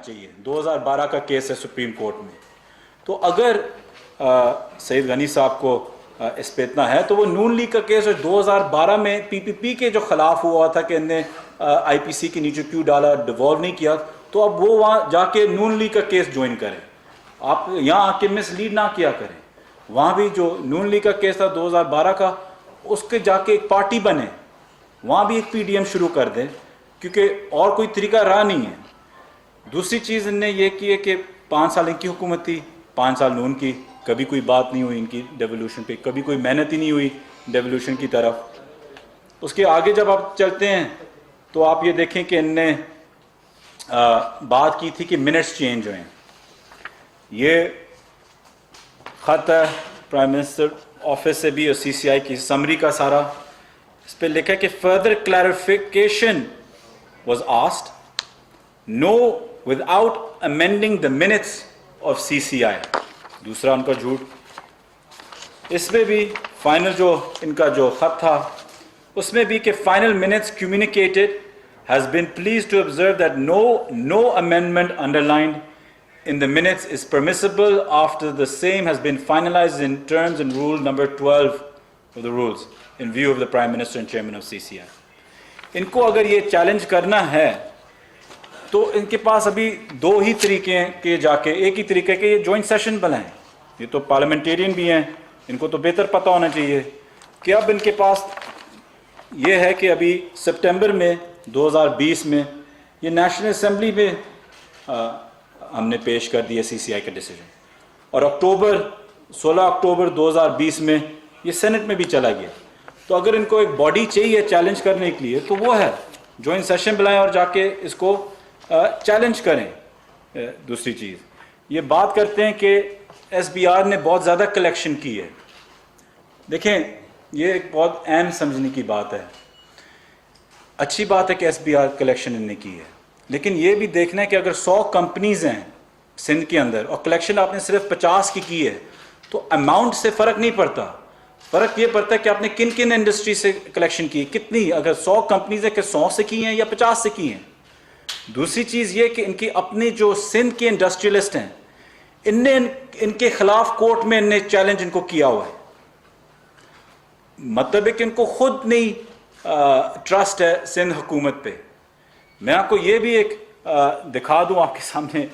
چاہیے. 2012 کا کیس ہے سپریم کورٹ میں. تو اگر سعید غنی صاحب کو اس پہ اتنا ہے تو وہ نون لیگ کا کیس 2012 میں پی پی پی کے جو خلاف ہوا تھا کہ ان نے آئی پی سی کے نیچے کیوں ڈالا, ڈیوالو نہیں کیا, تو اب وہ وہاں جا کے نون لیگ کا کیس جوائن کریں. آپ یہاں آ کے مس لیڈ نہ کیا کریں. وہاں بھی جو نون لیگ کا کیس تھا 2012 کا, اس کے جا کے ایک پارٹی بنے, وہاں بھی ایک پی ڈی ایم شروع کر دیں, کیونکہ اور کوئی طریقہ راہ نہیں ہے. دوسری چیز ان نے یہ کی ہے کہ 5 سال ان کی حکومت تھی, 5 سال نون کی, کبھی کوئی بات نہیں ہوئی ان کی ڈیولوشن پہ, کبھی کوئی محنت ہی نہیں ہوئی ڈیولوشن کی طرف. اس کے آگے جب آپ چلتے ہیں تو آپ یہ دیکھیں کہ ان نے بات کی تھی کہ منٹس چینج ہوئیں. یہ خط ہے پرائم منسٹر آفس سے بھی اور سی سی آئی کی سمری کا سارا. اس پہ لکھا کہ further clarification was asked, no without amending the minutes of C C I. دوسرا ان کا جھوٹ. اس میں بھی فائنل جو ان کا جو خط تھا اس میں بھی کہ final minutes communicated has been please to observe that no amendment underlined in the minutes is permissible after the same has been finalized in terms and rule number 12 of the rules in view of the Prime Minister and Chairman of CCI. ان کو اگر یہ challenge کرنا ہے تو ان کے پاس ابھی 2 ہی طریقے ہیں کہ جا کے, ایک ہی طریقے کہ یہ جوائنٹ سیشن بنائیں. یہ تو پارلیمنٹیرین بھی ہیں, ان کو تو بہتر پتہ ہونا چاہیے کہ اب ان کے پاس یہ ہے کہ ابھی سپٹمبر میں 2020 میں یہ نیشنل اسمبلی میں ہم نے پیش کر دیا سی سی آئی کا ڈیسیجن, اور 16 اکتوبر 2020 میں یہ سینٹ میں بھی چلا گیا. تو اگر ان کو ایک باڈی چاہیے چیلنج کرنے کے لیے تو وہ ہے جوائنٹ سیشن بلائیں اور جا کے اس کو چیلنج کریں. دوسری چیز یہ بات کرتے ہیں کہ ایس بی آر نے بہت زیادہ کلیکشن کی ہے. دیکھیں یہ ایک بہت اہم سمجھنے کی بات ہے. اچھی بات ہے کہ ایس بی آر کلیکشن ان نے کی ہے, لیکن یہ بھی دیکھنا ہے کہ اگر 100 کمپنیز ہیں سندھ کے اندر اور کلیکشن آپ نے صرف 50 کی ہے تو اماؤنٹ سے فرق نہیں پڑتا. فرق یہ پڑتا ہے کہ آپ نے کن کن انڈسٹری سے کلیکشن کی, کتنی, اگر 100 کمپنیز ہیں کہ 100 سے کی ہیں یا 50 سے کی ہیں. دوسری چیز یہ کہ ان کی اپنی جو سندھ کے انڈسٹریلسٹ ہیں ان نے ان کے خلاف کورٹ میں ان نے چیلنج ان کو کیا ہوا ہے. مطلب ہے کہ ان کو خود نہیں ٹرسٹ ہے سندھ حکومت پہ. میں آپ کو یہ بھی ایک دکھا دوں آپ کے سامنے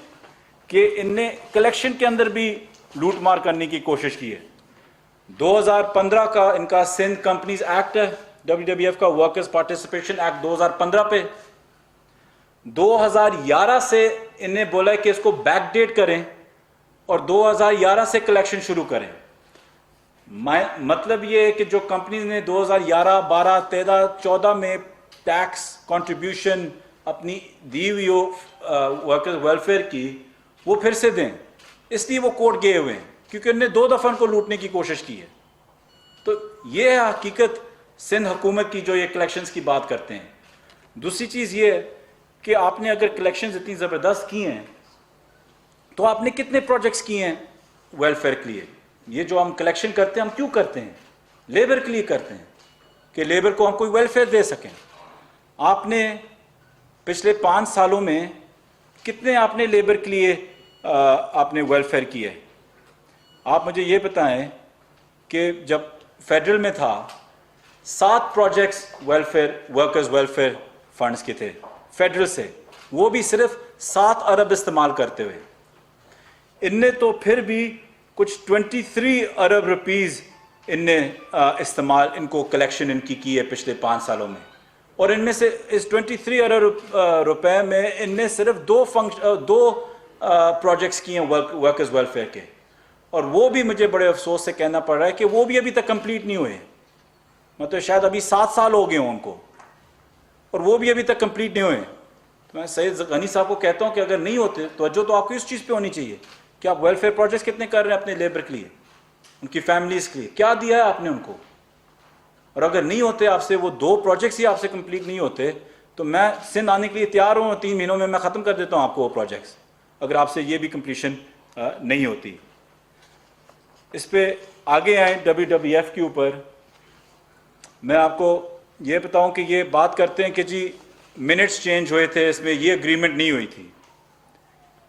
کہ ان نے کلیکشن کے اندر بھی لوٹ مار کرنے کی کوشش کی ہے. 2015 کا ان کا سندھ کمپنیز ایکٹ ہے, WWF کا ورکرز پارٹیسپیشن ایکٹ 2015 پہ. 2011 سے ان نے بولا ہے کہ اس کو بیک ڈیٹ کریں اور 2011 سے کلیکشن شروع کریں. مطلب یہ ہے کہ جو کمپنیز نے 2011, 12, 13, 14 میں ٹیکس کنٹریبیوشن اپنی دی ہوئی ورکرز ویلفیئر کی وہ پھر سے دیں, اس لیے وہ کورٹ گئے ہوئے ہیں کیونکہ ان نے 2 دفعہ ان کو لوٹنے کی کوشش کی ہے. تو یہ ہے حقیقت سندھ حکومت کی جو یہ کلیکشنز کی بات کرتے ہیں. دوسری چیز یہ ہے کہ آپ نے اگر کلیکشنز اتنی زبردست کی ہیں تو آپ نے کتنے پروجیکٹس کیے ہیں ویلفیئر کے لیے. یہ جو ہم کلیکشن کرتے ہیں ہم کیوں کرتے ہیں؟ لیبر کے لیے کرتے ہیں کہ لیبر کو ہم کوئی ویلفیئر دے سکیں. آپ نے پچھلے 5 سالوں میں کتنے آپ نے لیبر کے لیے آپ نے ویلفیئر کیے؟ آپ مجھے یہ بتائیں کہ جب فیڈرل میں تھا 7 projects welfare workers welfare funds کے تھے فیڈرل سے, وہ بھی صرف 7 ارب استعمال کرتے ہوئے. ان نے تو پھر بھی کچھ 23 ارب روپیز ان نے استعمال ان کو کلیکشن ان کی ہے پچھلے 5 سالوں میں, اور ان میں سے اس 23 ارب روپے میں ان نے صرف 2 پروجیکٹس کیے ہیں ورکرز ویلفیئر کے, اور وہ بھی مجھے بڑے افسوس سے کہنا پڑ رہا ہے کہ وہ بھی ابھی تک کمپلیٹ نہیں ہوئے. مطلب شاید ابھی 7 سال ہو گئے ہوں ان کو اور وہ بھی ابھی تک کمپلیٹ نہیں ہوئے. تو میں سعید غنی صاحب کو کہتا ہوں کہ اگر نہیں ہوتے توجہ تو آپ کو اس چیز پہ ہونی چاہیے کہ آپ ویلفیئر پروجیکٹس کتنے کر رہے ہیں اپنے لیبر کے لیے, ان کی فیملیز کے لیے کیا دیا ہے آپ نے ان کو. اور اگر نہیں ہوتے آپ سے وہ 2 پروجیکٹس ہی آپ سے کمپلیٹ نہیں ہوتے تو میں سندھ آنے کے لیے تیار ہوں, 3 مہینوں میں ختم کر دیتا ہوں آپ کو وہ پروجیکٹس, اگر آپ سے یہ بھی کمپلیشن نہیں ہوتی. اس پہ آگے آئیں WWF کے اوپر. میں آپ کو یہ بتاؤں کہ یہ بات کرتے ہیں کہ جی منٹس چینج ہوئے تھے, اس میں یہ اگریمنٹ نہیں ہوئی تھی.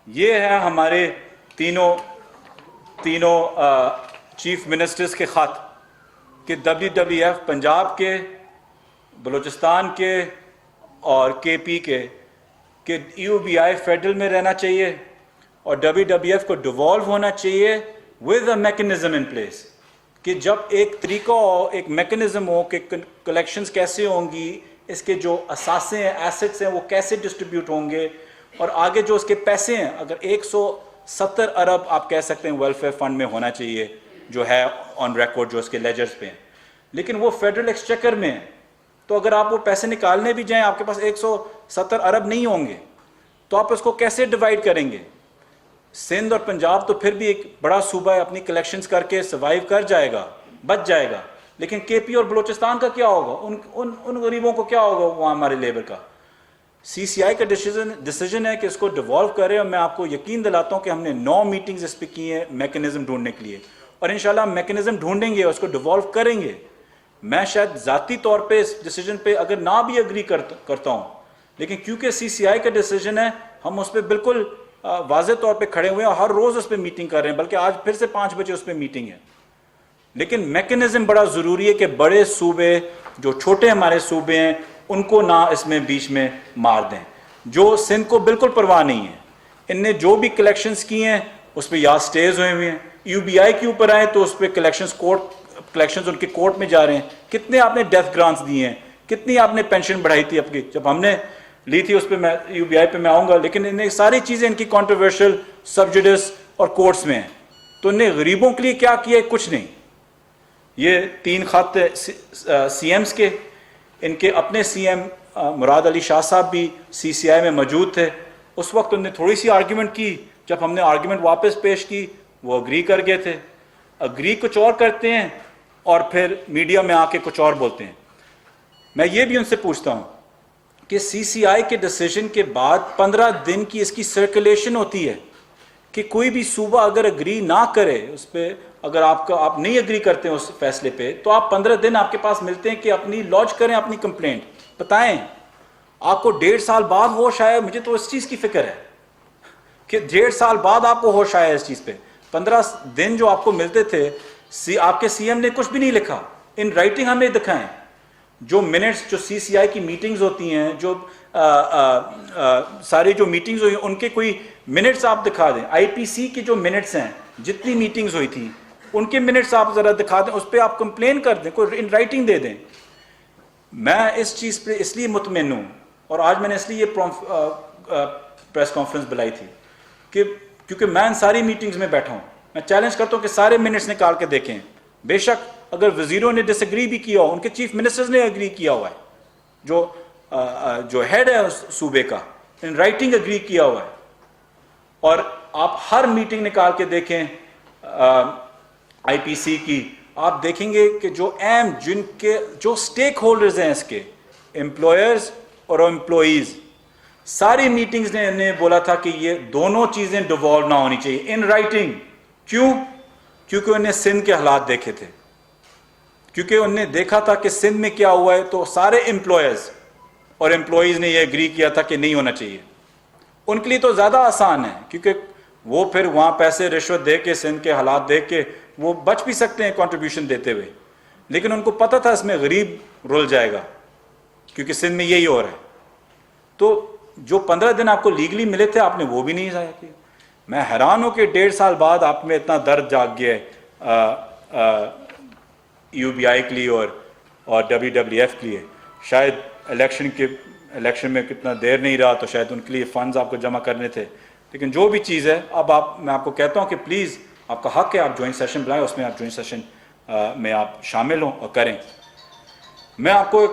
یہ ہے ہمارے تینوں چیف منسٹرز کے خط کہ WWF پنجاب کے، بلوچستان کے اور KP کے کہ EOBI فیڈرل میں رہنا چاہیے اور WWF کو ڈیوالو ہونا چاہیے with a mechanism in place, کہ جب ایک طریقہ ہو، ایک میکنزم ہو کہ کلیکشنز کیسے ہوں گی، اس کے جو اثاثے ہیں، ایسٹس ہیں، وہ کیسے ڈسٹریبیوٹ ہوں گے، اور آگے جو اس کے پیسے ہیں، اگر 170 ارب آپ کہہ سکتے ہیں ویلفیئر فنڈ میں ہونا چاہیے جو ہے آن ریکارڈ، جو اس کے لیجرز پہ ہیں، لیکن وہ فیڈرل ایکسچیکر میں ہے، تو اگر آپ وہ پیسے نکالنے بھی جائیں آپ کے پاس 170 ارب نہیں ہوں گے، تو آپ اس کو کیسے ڈیوائیڈ کریں گے؟ سندھ اور پنجاب تو پھر بھی ایک بڑا صوبہ ہے، اپنی کلیکشنز کر کے سروائیو کر جائے گا، بچ جائے گا، لیکن KP اور بلوچستان کا کیا ہوگا؟ ان غریبوں کو کیا ہوگا وہاں ہمارے لیبر کا؟ CCI کا ڈیسیجن ہے کہ اس کو ڈیوالو کرے، اور میں آپ کو یقین دلاتا ہوں کہ ہم نے 9 میٹنگز اس پہ کی ہیں میکنزم ڈھونڈنے کے لیے، اور انشاءاللہ ہم میکنزم ڈھونڈیں گے اور اس کو ڈیوالو کریں گے۔ میں شاید ذاتی طور پہ اس ڈیسیجن پہ اگر نہ بھی اگری کرتا ہوں، لیکن کیونکہ CCI کا ڈیسیجن ہے، ہم اس پہ بالکل واضح طور پہ کھڑے ہوئے ہیں، اور ہر روز اس پہ میٹنگ کر رہے ہیں، بلکہ آج پھر سے 5 بجے اس پہ میٹنگ ہے۔ لیکن میکنزم بڑا ضروری ہے کہ بڑے صوبے جو چھوٹے ہمارے صوبے ہیں ان کو نہ اس میں بیچ میں مار دیں۔ جو سندھ کو بالکل پرواہ نہیں ہے، ان نے جو بھی کلیکشنز کی ہیں اس پہ یا سٹیز ہوئے ہوئے ہیں، EOBI کے اوپر آئے تو اس پہ کلیکشنز ان کے کورٹ میں جا رہے ہیں۔ کتنے آپ نے ڈیتھ گرانٹس دی ہیں، کتنی آپ نے پینشن بڑھائی تھی اپنی، جب ہم نے لی تھی اس پہ، میں EOBI پہ میں آؤں گا، لیکن ان ساری چیزیں ان کی کانٹروورشل سب جوڈس اور کورٹس میں ہیں۔ تو ان نے غریبوں کے لیے کیا کیا ہے؟ کچھ نہیں۔ یہ 3 خط CMs کے، ان کے اپنے CM مراد علی شاہ صاحب بھی CCI میں موجود تھے، اس وقت انہوں نے تھوڑی سی آرگیومنٹ کی، جب ہم نے آرگیومنٹ واپس پیش کی وہ اگری کر گئے تھے۔ اگری کچھ اور کرتے ہیں اور پھر میڈیا میں آ کے کچھ اور بولتے ہیں۔ میں یہ بھی ان سے پوچھتا ہوں کہ CCI کے ڈیسیجن کے بعد 15 دن کی اس کی سرکولیشن ہوتی ہے کہ کوئی بھی صوبہ اگر اگری نہ کرے اس پہ، اگر آپ نہیں اگری کرتے ہیں اس فیصلے پہ، تو آپ 15 دن آپ کے پاس ملتے ہیں کہ اپنی لانچ کریں اپنی کمپلینٹ، بتائیں آپ کو 1.5 سال بعد ہوش آیا۔ مجھے تو اس چیز کی فکر ہے کہ 1.5 سال بعد آپ کو ہوش آیا اس چیز پہ۔ 15 دن جو آپ کو ملتے تھے، آپ کے CM نے کچھ بھی نہیں لکھا، ان رائٹنگ ہمیں دکھائیں۔ جو منٹس جو CCI کی میٹنگز ہوتی ہیں، جو ساری جو میٹنگز ہوئی ہیں ان کے کوئی منٹس آپ دکھا دیں۔ IPC کی جو منٹس ہیں، جتنی میٹنگز ہوئی تھی ان کے منٹس آپ ذرا دکھا دیں، اس پہ آپ کمپلین کر دیں، کوئی ان رائٹنگ دے دیں۔ میں اس چیز پہ اس لیے مطمئن ہوں، اور آج میں نے اس لیے یہ پریس کانفرنس بلائی تھی کہ کیونکہ میں ان ساری میٹنگز میں بیٹھا ہوں، میں چیلنج کرتا ہوں کہ سارے منٹس نکال کے دیکھیں۔ بے شک اگر وزیروں نے ڈس ایگری بھی کیا ہو، ان کے چیف منسٹرز نے ایگری کیا ہوا ہے، جو ہیڈ ہے اس صوبے کا، ان رائٹنگ ایگری کیا ہوا ہے، اور آپ ہر میٹنگ نکال کے دیکھیں IPC کی، آپ دیکھیں گے کہ جو اہم جن کے جو سٹیک ہولڈرز ہیں اس کے، امپلائرز اور امپلائیز، ساری میٹنگز نے انہیں بولا تھا کہ یہ دونوں چیزیں ڈیوالو نہ ہونی چاہیے ان رائٹنگ۔ کیوں؟ کیونکہ انہوں نے سندھ کے حالات دیکھے تھے، کیونکہ انہوں نے دیکھا تھا کہ سندھ میں کیا ہوا ہے، تو سارے امپلائرز اور امپلائیز نے یہ ایگری کیا تھا کہ نہیں ہونا چاہیے۔ ان کے لیے تو زیادہ آسان ہے، کیونکہ وہ پھر وہاں پیسے رشوت دے کے، سندھ کے حالات دیکھ کے وہ بچ بھی سکتے ہیں کنٹریبیوشن دیتے ہوئے، لیکن ان کو پتہ تھا اس میں غریب رل جائے گا، کیونکہ سندھ میں یہی ہو رہا ہے۔ تو جو 15 دن آپ کو لیگلی ملے تھے آپ نے وہ بھی نہیں ضائع کیے۔ میں حیران ہوں کہ 1.5 سال بعد آپ میں اتنا درد جاگ گیا ہے EOBI کے لیے اور WWF کے لیے۔ شاید الیکشن میں کتنا دیر نہیں رہا تو شاید ان کے لیے فنڈز آپ کو جمع کرنے تھے، لیکن جو بھی چیز ہے اب میں آپ کو کہتا ہوں کہ پلیز آپ کا حق ہے، آپ جوائنٹ سیشن بلائیں، اس میں آپ جوائنٹ سیشن میں آپ شامل ہوں اور کریں۔ میں آپ کو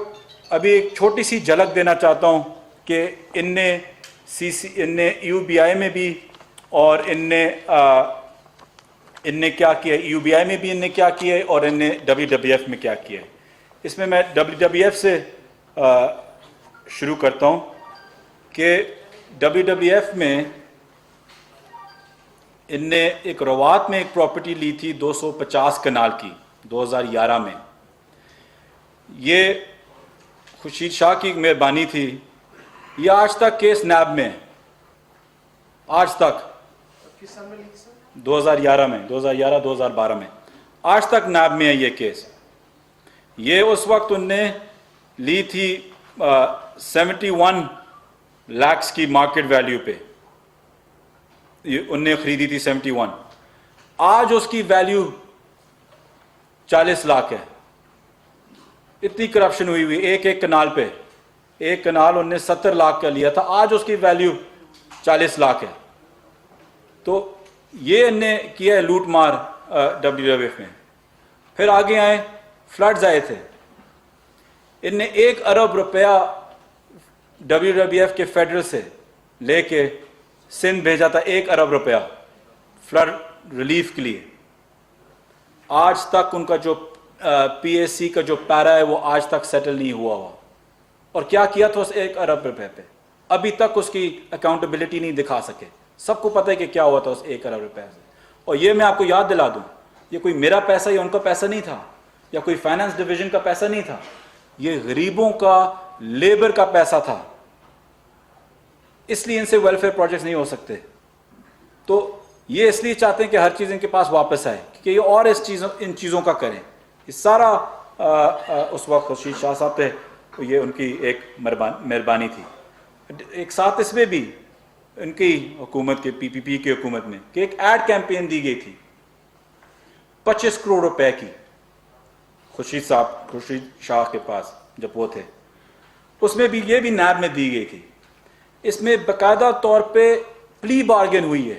ابھی ایک چھوٹی سی جھلک دینا چاہتا ہوں کہ ان نے EOBI میں بھی اور ان نے کیا کیا ہے، EOBI میں بھی ان نے کیا کیا ہے اور ان نے WWF میں کیا کیا ہے۔ اس میں WWF سے شروع کرتا ہوں کہ WWF میں ان نے ایک روات میں ایک پراپرٹی لی تھی 250 کنال کی 2011 میں۔ یہ خورشید شاہ کی مہربانی تھی، یہ آج تک کیس نیب میں ہے۔ آج تک 2011 میں 2012 میں آج تک نیب میں ہے یہ کیس. یہ اس وقت ان نے لی تھی 71 لاکھ کی مارکیٹ ویلیو پہ, ان نے خریدی تھی 71. آج اس کی ویلیو 40 لاکھ ہے. اتنی کرپشن ہوئی ایک کنال پہ. ایک کنال ان نے 70 لاکھ کا لیا تھا, آج اس کی ویلیو 40 لاکھ ہے. تو یہ ان نے کیا ہے لوٹ مار WWF میں. پھر آگے آئے, فلڈز آئے تھے, ان نے 1 ارب روپیہ WWF کے فیڈرل سے لے کے سندھ بھیجا تھا, 1 ارب روپیہ فلڈ ریلیف کے لیے. آج تک ان کا جو PAC کا جو پیرا ہے وہ آج تک سیٹل نہیں ہوا. اور کیا کیا تھا اس 1 ارب روپے پہ, ابھی تک اس کی اکاؤنٹیبلٹی نہیں دکھا سکے. سب کو پتہ ہے کہ کیا ہوا تھا اس 1 ارب روپے سے. اور یہ میں آپ کو یاد دلا دوں, یہ کوئی میرا پیسہ یا ان کا پیسہ نہیں تھا, یا کوئی فائنانس ڈویژن کا پیسہ نہیں تھا, یہ غریبوں کا لیبر کا پیسہ تھا. اس لیے ان سے ویلفیئر پروجیکٹس نہیں ہو سکتے. تو یہ اس لیے چاہتے ہیں کہ ہر چیز ان کے پاس واپس آئے, کہ یہ اور ان چیزوں کا کریں. یہ سارا اس وقت خورشید شاہ صاحب تھے, یہ ان کی ایک مہربانی تھی. ایک ساتھ اس میں بھی ان کی حکومت کے PPP کی حکومت میں کہ ایک ایڈ کیمپین دی گئی تھی 25 کروڑ روپے کی, خورشید شاہ کے پاس جب وہ تھے. اس میں بھی یہ بھی نیب میں دی گئی تھی. اس میں باقاعدہ طور پہ پلی بارگن ہوئی ہے,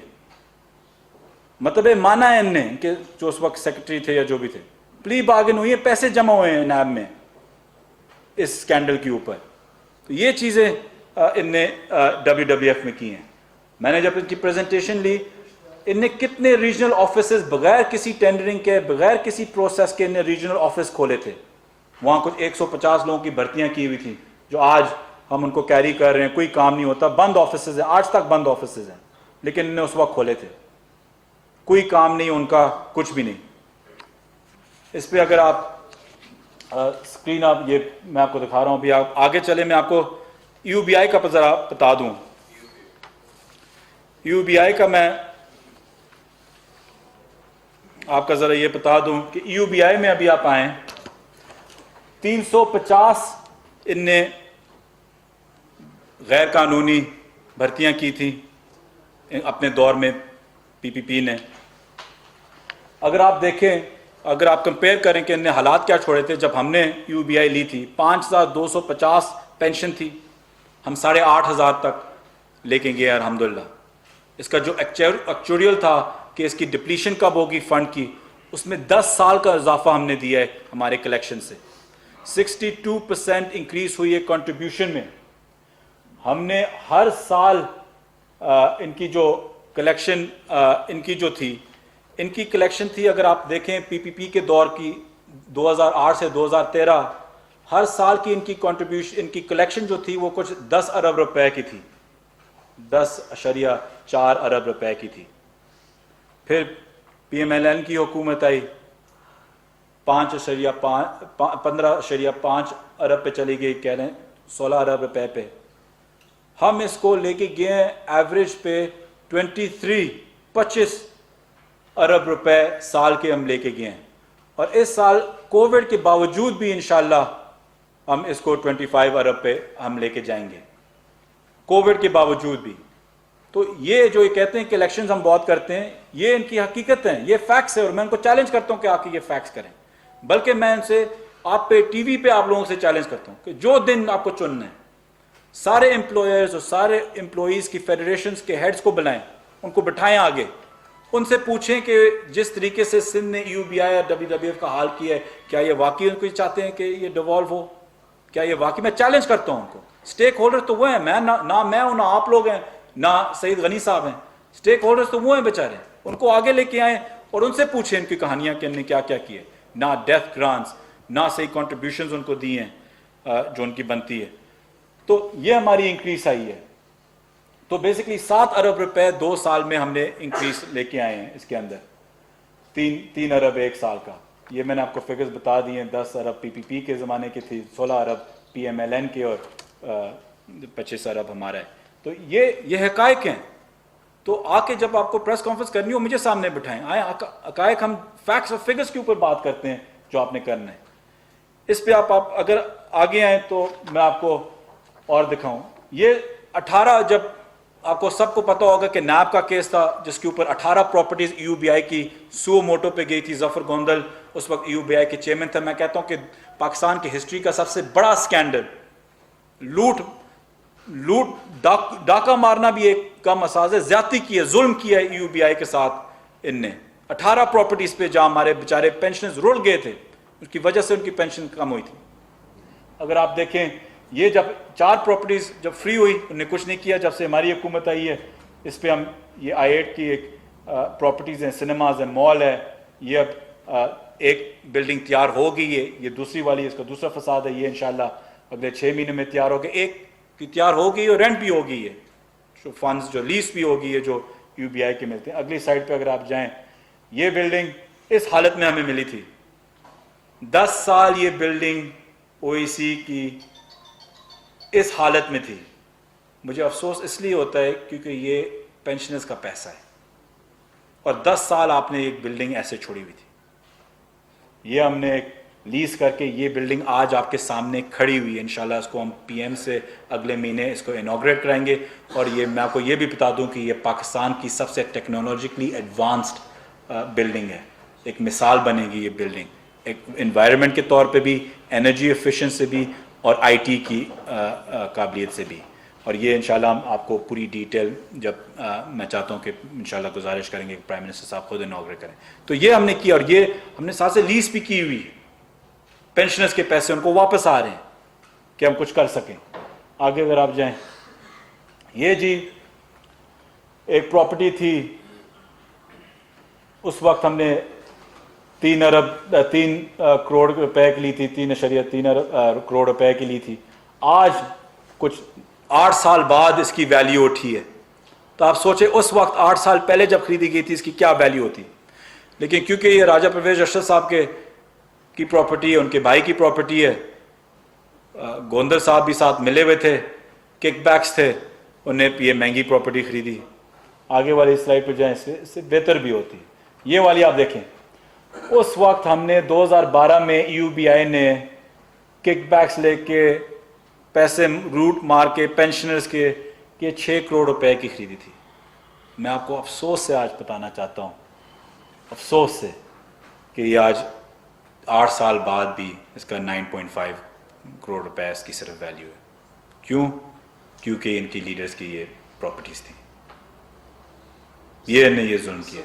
مطلب مانا ہے ان نے کہ جو اس وقت سیکرٹری تھے یا جو بھی تھے, پلی بارگن ہوئی ہے, پیسے جمع ہوئے ہیں نیب میں اس اسکینڈل کے اوپر. تو یہ چیزیں ان نے WWF میں کی ہیں. میں نے جب ان کی پریزنٹیشن لی, ان نے کتنے ریجنل آفیسز بغیر کسی ٹینڈرنگ کے, بغیر کسی پروسیس کے, ان نے ریجنل آفس کھولے تھے. وہاں کچھ 150 لوگوں کی بھرتیاں کی ہوئی تھیں, جو آج ہم ان کو کیری کر رہے ہیں. کوئی کام نہیں ہوتا, بند آفیسز ہیں, آج تک بند آفیسز ہیں, لیکن ان نے اس وقت کھولے تھے. کوئی کام نہیں ان کا, کچھ بھی نہیں. اس پہ اگر آپ اسکرین آپ یہ میں آپ کو دکھا رہا ہوں, ابھی آپ آگے چلے, میں آپ کو UBI کا ذرا بتا دوں. UBI کا میں آپ کا ذرا یہ بتا دوں کہ UBI میں ابھی آپ آئیں, 350 ان نے غیر قانونی بھرتیاں کی تھیں اپنے دور میں PPP نے. اگر آپ دیکھیں, اگر آپ کمپیئر کریں کہ ان نے حالات کیا چھوڑے تھے جب ہم نے UBI لی تھی, 5250 پینشن تھی, ہم 8500 تک لے کے گئے الحمدللہ. اس کا جو ایکچوریل تھا کہ اس کی ڈپلیشن کب ہوگی فنڈ کی, اس میں 10 سال کا اضافہ ہم نے دیا ہے ہمارے کلیکشن سے. 62% انکریز ہوئی ہے کنٹریبیوشن میں. ہم نے ہر سال ان کی جو کلیکشن ان کی جو تھی, ان کی کلیکشن تھی, اگر آپ دیکھیں PPP کے دور کی 2008 سے 2013, ہر سال کی ان کی کنٹریبیوشن, ان کی کلیکشن جو تھی وہ کچھ 10 ارب روپے کی تھی, 10.4 ارب روپے کی تھی. پھر PMLN کی حکومت آئی, 15.5 ارب پہ چلی گئی, کہہ رہے ہیں 16 ارب روپے پہ. ہم اس کو لے کے گئے ہیں ایوریج پہ 25 ارب روپے سال کے ہم لے کے گئے ہیں. اور اس سال کووڈ کے باوجود بھی انشاءاللہ ہم اس کو 25 ارب پہ ہم لے کے جائیں گے, کووڈ کے باوجود بھی. تو یہ جو یہ کہتے ہیں کہ الیکشنز ہم بہت کرتے ہیں, یہ ان کی حقیقت ہیں, یہ فیکٹس ہے. اور میں ان کو چیلنج کرتا ہوں کہ آپ یہ فیکٹس کریں, بلکہ میں ان سے آپ پہ ٹی وی پہ آپ لوگوں سے چیلنج کرتا ہوں کہ جو دن آپ کو چننا ہے, سارے امپلائرز اور سارے امپلائیز کی فیڈریشنز کے ہیڈز کو بلائیں, ان کو بٹھائیں آگے, ان سے پوچھیں کہ جس طریقے سے سندھ نے UBI اور WWF کا حال کیا ہے, کیا یہ واقعی ان کو چاہتے ہیں کہ یہ ڈیوالو ہو؟ کیا یہ واقعی؟ میں چیلنج کرتا ہوں ان کو. اسٹیک ہولڈر تو وہ ہیں, میں نہ میں ہوں, نہ آپ لوگ ہیں, نہ سعید غنی صاحب ہیں. اسٹیک ہولڈرز تو وہ ہیں بیچارے, ان کو آگے لے کے آئیں اور ان سے پوچھیں ان کی کہانیاں کہ ان نے کیا کیا کیے. نہ ڈیتھ گرانٹس, نہ صحیح کنٹریبیوشنز ان کو دی ہیں جو ان کی بنتی ہے. تو یہ ہماری انکریز آئی ہے. تو بیسکلی 7 ارب روپے 2 سال میں ہم نے انکریز لے کے آئے ہیں. اس کے اندر 3 ارب 1 سال کا. یہ میں نے آپ کو فگرز بتا دی ہیں. 10 ارب PPP کے زمانے کی تھی, 16 ارب PMLN کے, اور 25 ارب ہمارا ہے. تو یہ حقائق ہیں. تو آ کے جب آپ کو پریس کانفرنس کرنی ہو مجھے سامنے بٹھائیں, آئیں حقائق, ہم فیکٹس اور فگرس کے اوپر بات کرتے ہیں جو آپ نے کرنا ہے. اس پہ آپ اگر آگے آئیں تو میں آپ کو اور دکھاؤں. یہ 18, جب آپ کو سب کو پتا ہوگا کہ نیب کا کیس تھا جس کے اوپر 18 پراپرٹیز ایو بی آئی کی سو موٹو پہ گئی تھی. ظفر گوندل اس وقت ایو بی آئی کے چیئرمین تھا. میں کہتا ہوں کہ پاکستان کی ہسٹری کا سب سے بڑا سکینڈل, لوٹ ڈاکہ مارنا بھی ایک کم اساس ہے, زیادتی کی ہے, ظلم کیا ہے ایو بی آئی کے ساتھ. ان نے 18 پراپرٹیز پہ جہاں ہمارے بیچارے پینشنرز رول گئے تھے, اس کی وجہ سے ان کی پینشن کم ہوئی تھی. اگر آپ دیکھیں یہ جب 4 پراپرٹیز جب فری ہوئی انہوں نے کچھ نہیں کیا. جب سے ہماری حکومت آئی ہے اس پہ ہم یہ I-8 کی ایک پراپرٹیز ہیں, سنیماز ہیں, مال ہے, یہ اب ایک بلڈنگ تیار ہو گئی ہے, یہ دوسری والی اس کا دوسرا فساد ہے, یہ انشاءاللہ اگلے 6 مہینے میں تیار ہوگا. ایک کی تیار ہو گئی اور رینٹ بھی ہو گئی ہے, جو فنڈز جو لیز بھی ہو گئی ہے جو یو بی آئی کے ملتے ہیں. اگلی سائڈ پہ اگر آپ جائیں, یہ بلڈنگ اس حالت میں ہمیں ملی تھی. 10 سال یہ بلڈنگ او ای سی کی اس حالت میں تھی. مجھے افسوس اس لیے ہوتا ہے کیونکہ یہ پینشنرز کا پیسہ ہے, اور 10 سال آپ نے ایک بلڈنگ ایسے چھوڑی ہوئی تھی. یہ ہم نے لیز کر کے یہ بلڈنگ آج آپ کے سامنے کھڑی ہوئی ہے. انشاءاللہ اس کو ہم پی ایم سے اگلے مہینے اس کو انوگریٹ کرائیں گے. اور یہ میں آپ کو یہ بھی بتا دوں کہ یہ پاکستان کی سب سے ٹیکنالوجیکلی ایڈوانسڈ بلڈنگ ہے. ایک مثال بنے گی یہ بلڈنگ, ایک انوائرمنٹ کے طور پہ بھی, انرجی ایفیشنٹ سے بھی, اور آئی ٹی کی قابلیت سے بھی. اور یہ انشاءاللہ ہم آپ کو پوری ڈیٹیل جب میں چاہتا ہوں کہ انشاءاللہ گزارش کریں گے کہ پرائم منسٹر صاحب خود انوگریٹ کریں. تو یہ ہم نے کیا, اور یہ ہم نے ساتھ سے لیز بھی کی ہوئی ہے. پینشنرز کے پیسے ان کو واپس آ رہے ہیں کہ ہم کچھ کر سکیں. آگے اگر آپ جائیں, یہ جی ایک پراپرٹی تھی, اس وقت ہم نے 3 کروڑ روپے کی لی تھی, 3.3 کروڑ روپے کی لی تھی. آج کچھ 8 سال بعد اس کی ویلیو اٹھی ہے. تو آپ سوچیں اس وقت 8 سال پہلے جب خریدی گئی تھی اس کی کیا ویلیو ہوتی. لیکن کیونکہ یہ راجہ پرویز ارشد صاحب کی پراپرٹی ہے, ان کے بھائی کی پراپرٹی ہے, گوندل صاحب بھی ساتھ ملے ہوئے تھے, کک بیکس تھے, انہیں یہ مہنگی پراپرٹی خریدی. آگے والی سلائڈ پہ جائیں, اس سے بہتر بھی ہوتی. یہ والی آپ دیکھیں, اس وقت ہم نے 2012 میں یو بی آئی نے کک بیکس لے کے پیسے روٹ مار کے پینشنرز کے 6 کروڑ روپے کی خریدی تھی. میں آپ کو افسوس سے آج بتانا چاہتا ہوں, افسوس سے, کہ یہ آج 8 سال بعد بھی اس کا 9.5 کروڑ روپے اس کی صرف ویلیو ہے. کیوں؟ کیونکہ ان کی لیڈرز کی یہ پراپرٹیز تھیں, یہ نے یہ ظلم کیا.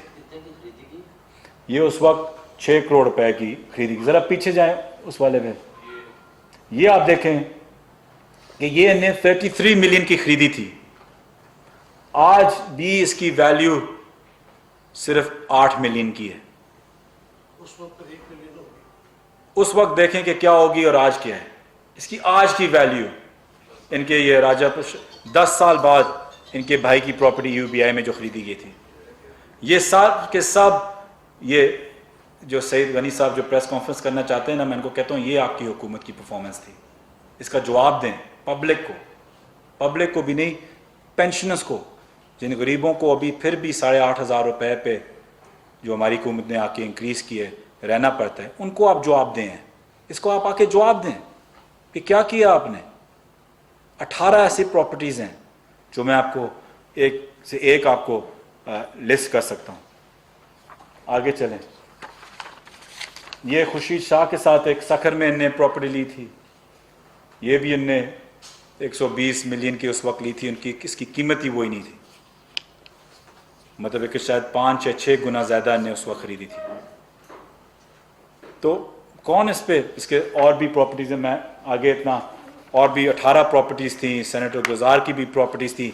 یہ اس وقت 6 کروڑ روپے کی خریدی. ذرا پیچھے جائیں اس والے میں, یہ آپ دیکھیں کہ یہ نے 33 ملین کی خریدی تھی. آج بھی اس کی ویلیو صرف 8 ملین کی ہے. اس وقت دیکھیں کہ کیا ہوگی اور آج کیا ہے. اس کی آج کی ویلیو, ان کے یہ راجہ 10 سال بعد ان کے بھائی کی پراپرٹی یو بی آئی میں جو خریدی گئی تھی. یہ سب کے سب, یہ جو سعید غنی صاحب جو پریس کانفرنس کرنا چاہتے ہیں نا, میں ان کو کہتا ہوں یہ آپ کی حکومت کی پرفارمنس تھی. اس کا جواب دیں پبلک کو بھی نہیں, پینشنرز کو, جن غریبوں کو ابھی پھر بھی 8,500 روپے پہ جو ہماری حکومت نے آ کے انکریز کیے رہنا پڑتا ہے, ان کو آپ جواب دیں. اس کو آپ آ کے جواب دیں کہ کیا کیا آپ نے. 18 ایسی پراپرٹیز ہیں جو میں آپ کو ایک سے ایک آپ کو لسٹ کر سکتا ہوں. آگے چلیں. یہ خورشید شاہ کے ساتھ ایک سکھر میں ان نے پراپرٹی لی تھی. یہ بھی ان نے 120 ملین کی اس وقت لی تھی. ان کی اس کی قیمت ہی وہی نہیں تھی, مطلب کہ شاید 5 یا 6 گنا زیادہ ان نے اس وقت خریدی تھی. تو کون اس پہ, اس کے اور بھی پراپرٹیز ہیں, میں آگے اتنا, اور بھی 18 پراپرٹیز تھیں. سینیٹر گلزار کی بھی پراپرٹیز تھیں.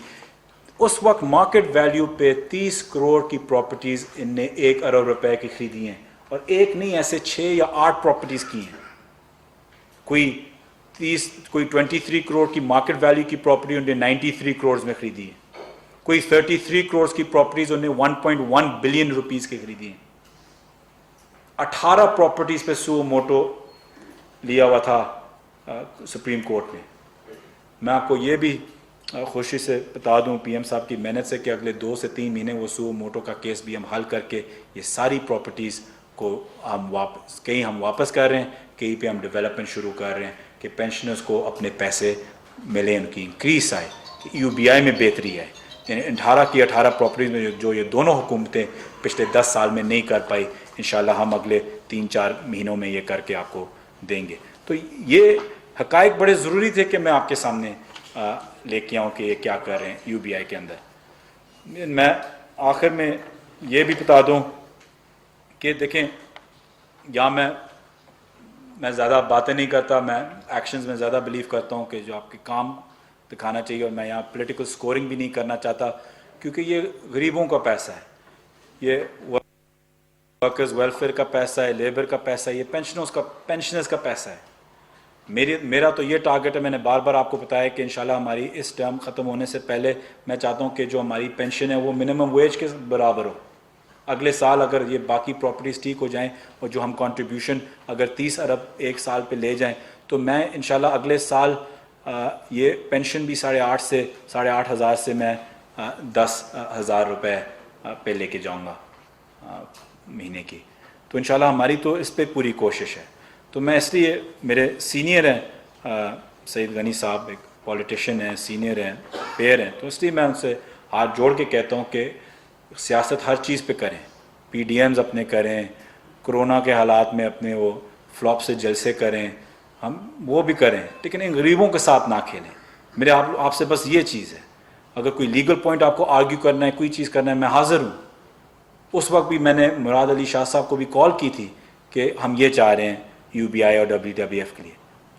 اس وقت مارکیٹ ویلیو پہ 30 کروڑ کی پراپرٹیز ان نے 1 ارب روپے کی خریدی ہیں. اور ایک نہیں, ایسے 6 یا 8 پراپرٹیز کی ہیں. کوئی 23 کروڑ کی مارکیٹ ویلیو کی پراپرٹی انہوں نے 93 کروڑ میں خریدی ہے. کوئی 33 کروڑ کی پراپرٹیز انہوں نے 1.1 بلین روپیز کی خریدی ہیں. 18 پراپرٹیز پہ سو موٹو لیا ہوا تھا سپریم کورٹ نے. میں آپ کو یہ بھی خوشی سے بتا دوں پی ایم صاحب کی محنت سے کہ اگلے 2 سے 3 مہینے وہ سو موٹو کا کیس بھی ہم حل کر کے یہ ساری پراپرٹیز کو ہم واپس کر رہے ہیں، کہیں پہ ہم ڈیولپمنٹ شروع کر رہے ہیں کہ پینشنرز کو اپنے پیسے ملیں، ان کی انکریز آئے، یو بی آئی میں بہتری آئے. یعنی 18 کی 18 پراپرٹیز میں جو یہ دونوں حکومتیں پچھلے 10 سال میں نہیں کر پائی، انشاءاللہ ہم اگلے 3-4 مہینوں میں یہ کر کے آپ کو دیں گے. تو یہ حقائق بڑے ضروری تھے کہ میں آپ کے سامنے لے کے آؤں کہ یہ کیا کر رہے ہیں یو بی آئی کے اندر. میں آخر میں یہ بھی بتا دوں کہ دیکھیں یہاں میں زیادہ باتیں نہیں کرتا، میں ایکشنز میں زیادہ بلیو کرتا ہوں کہ جو آپ کے کام دکھانا چاہیے، اور میں یہاں پولیٹیکل سکورنگ بھی نہیں کرنا چاہتا کیونکہ یہ غریبوں کا پیسہ ہے، یہ ورکرز ویلفیئر کا پیسہ ہے، لیبر کا پیسہ ہے، یہ پینشنرز کا پیسہ ہے. میرا تو یہ ٹارگٹ ہے، میں نے بار بار آپ کو بتایا کہ انشاءاللہ ہماری اس ٹرم ختم ہونے سے پہلے میں چاہتا ہوں کہ جو ہماری پینشن ہے وہ منیمم ویج کے برابر ہو. اگلے سال اگر یہ باقی پراپرٹیز ٹھیک ہو جائیں اور جو ہم کنٹریبیوشن اگر 30 ارب ایک سال پہ لے جائیں تو میں انشاءاللہ اگلے سال یہ پینشن بھی 8,500 سے 8,500 سے میں 10,000 روپے پہ لے کے جاؤں گا مہینے کی. تو انشاءاللہ ہماری تو اس پہ پوری کوشش ہے. تو میں اس لیے میرے سینئر ہیں سعید غنی صاحب، ایک پولیٹیشین ہیں، سینئر ہیں، پیئر ہیں، تو اس لیے میں ان سے ہاتھ جوڑ کے کہتا ہوں کہ سیاست ہر چیز پہ کریں، پی ڈی ایمز اپنے کریں، کرونا کے حالات میں اپنے وہ فلاپ سے جلسے کریں، ہم وہ بھی کریں، لیکن ان غریبوں کے ساتھ نہ کھیلیں. میرے آپ سے بس یہ چیز ہے. اگر کوئی لیگل پوائنٹ آپ کو آرگیو کرنا ہے، کوئی چیز کرنا ہے، میں حاضر ہوں. اس وقت بھی میں نے مراد علی شاہ صاحب کو بھی کال کی تھی کہ ہم یہ چاہ رہے ہیں یو بی آئی اور WWF کے لیے.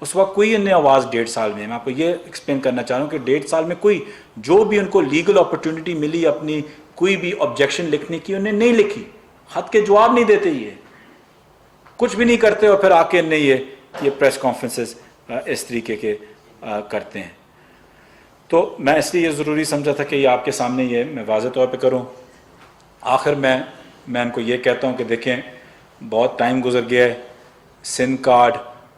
اس وقت کوئی انہیں آواز 1.5 سال میں آپ کو یہ ایکسپلین کرنا چاہ رہا ہوں کہ 1.5 سال میں کوئی جو بھی ان کو لیگل اپرچونٹی ملی اپنی کوئی بھی آبجیکشن لکھنے کی، انہیں نہیں لکھی. خط کے جواب نہیں دیتے، یہ کچھ بھی نہیں کرتے، اور پھر آ کے انہیں یہ پریس کانفرنسز اس طریقے کے کرتے ہیں. تو میں اس لیے یہ ضروری سمجھا تھا کہ یہ آپ کے سامنے یہ میں واضح طور پہ کروں. آخر میں ان کو یہ کہتا ہوں کہ دیکھیں بہت ٹائم گزر گیا ہے، سن کارڈ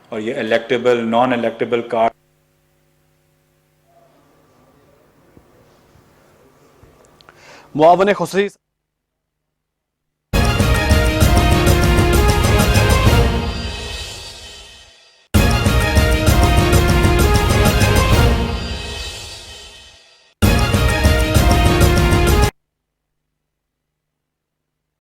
اور یہ الیکٹیبل نان الیکٹیبل کارڈ معاون خصوصی